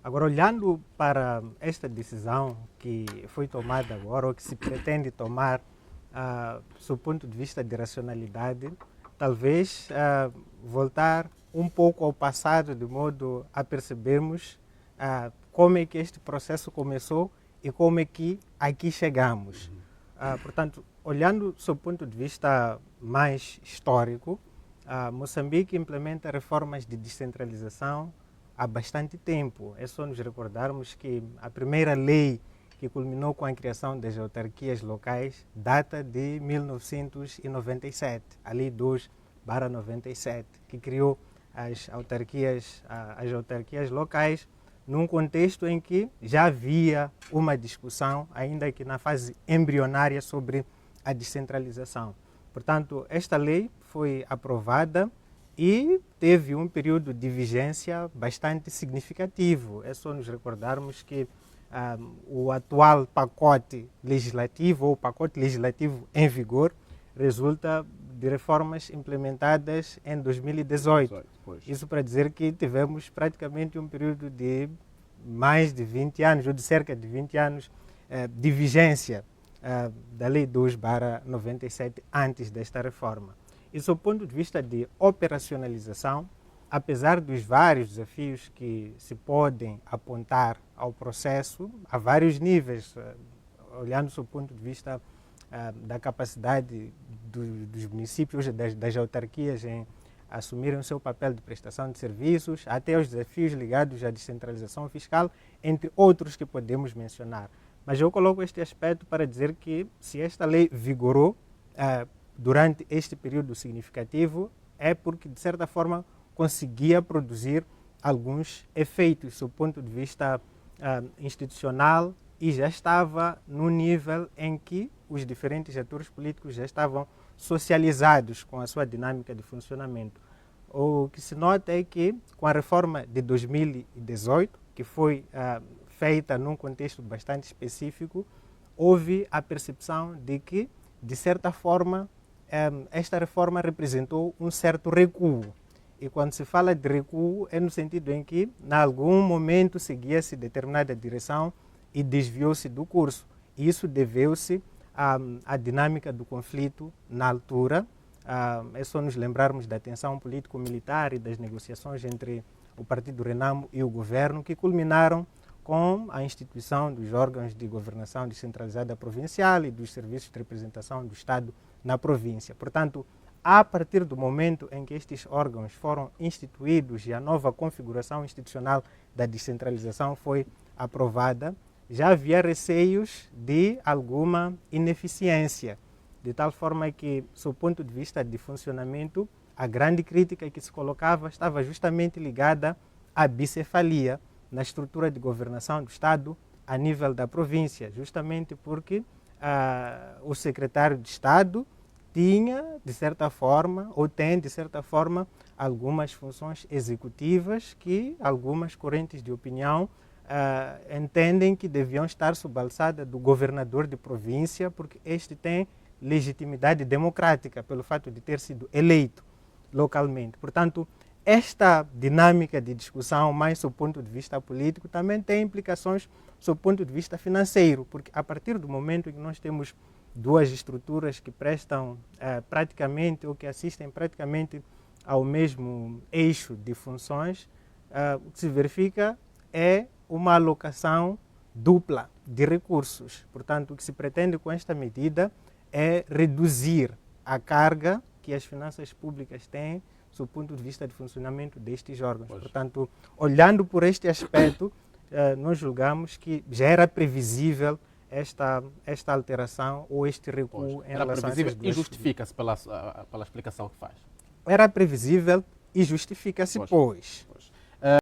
Agora, olhando para esta decisão que foi tomada agora, ou que se pretende tomar, sob o ponto de vista de racionalidade, talvez voltar um pouco ao passado, de modo a percebermos como é que este processo começou e como é que aqui chegamos. Portanto, olhando sob o ponto de vista mais histórico, Moçambique implementa reformas de descentralização há bastante tempo. É só nos recordarmos que a primeira lei que culminou com a criação das autarquias locais data de 1997, a Lei 2/97, que criou as autarquias locais num contexto em que já havia uma discussão, ainda que na fase embrionária, sobre a descentralização. Portanto, esta lei foi aprovada e teve um período de vigência bastante significativo. É só nos recordarmos que o atual pacote legislativo, ou pacote legislativo em vigor, resulta de reformas implementadas em 2018. Isso para dizer que tivemos praticamente um período de mais de 20 anos, ou de cerca de 20 anos de vigência da Lei 2/97 antes desta reforma. E sob o ponto de vista de operacionalização, apesar dos vários desafios que se podem apontar ao processo, a vários níveis, olhando sob o ponto de vista da capacidade dos municípios, das autarquias em assumirem o seu papel de prestação de serviços, até os desafios ligados à descentralização fiscal, entre outros que podemos mencionar. Mas eu coloco este aspecto para dizer que, se esta lei vigorou durante este período significativo, é porque, de certa forma, conseguia produzir alguns efeitos do ponto de vista institucional e já estava no nível em que os diferentes atores políticos já estavam socializados com a sua dinâmica de funcionamento. O que se nota é que, com a reforma de 2018, que foi feita num contexto bastante específico, houve a percepção de que, de certa forma, esta reforma representou um certo recuo. E quando se fala de recuo, é no sentido em que, em algum momento, seguia-se determinada direção e desviou-se do curso. Isso deveu-se à dinâmica do conflito na altura. É só nos lembrarmos da tensão político-militar e das negociações entre o Partido Renamo e o governo, que culminaram com a instituição dos órgãos de governação descentralizada provincial e dos serviços de representação do Estado na província. Portanto, a partir do momento em que estes órgãos foram instituídos e a nova configuração institucional da descentralização foi aprovada, já havia receios de alguma ineficiência, de tal forma que, sob o ponto de vista de funcionamento, a grande crítica que se colocava estava justamente ligada à bicefalia na estrutura de governação do Estado a nível da província, justamente porque o secretário de Estado tinha, de certa forma, ou tem, de certa forma, algumas funções executivas que algumas correntes de opinião entendem que deviam estar sob a alçada do governador de província, porque este tem legitimidade democrática pelo fato de ter sido eleito localmente. Portanto, esta dinâmica de discussão, mais sob o ponto de vista político, também tem implicações sob o ponto de vista financeiro, porque a partir do momento em que nós temos duas estruturas que prestam praticamente, ou que assistem praticamente ao mesmo eixo de funções, o que se verifica é uma alocação dupla de recursos. Portanto, o que se pretende com esta medida é reduzir a carga que as finanças públicas têm sob o ponto de vista de funcionamento destes órgãos. Portanto, olhando por este aspecto, nós julgamos que já era previsível esta alteração ou este recuo em relação a essas duas. E justifica-se pela explicação que faz? Era previsível e justifica-se, pois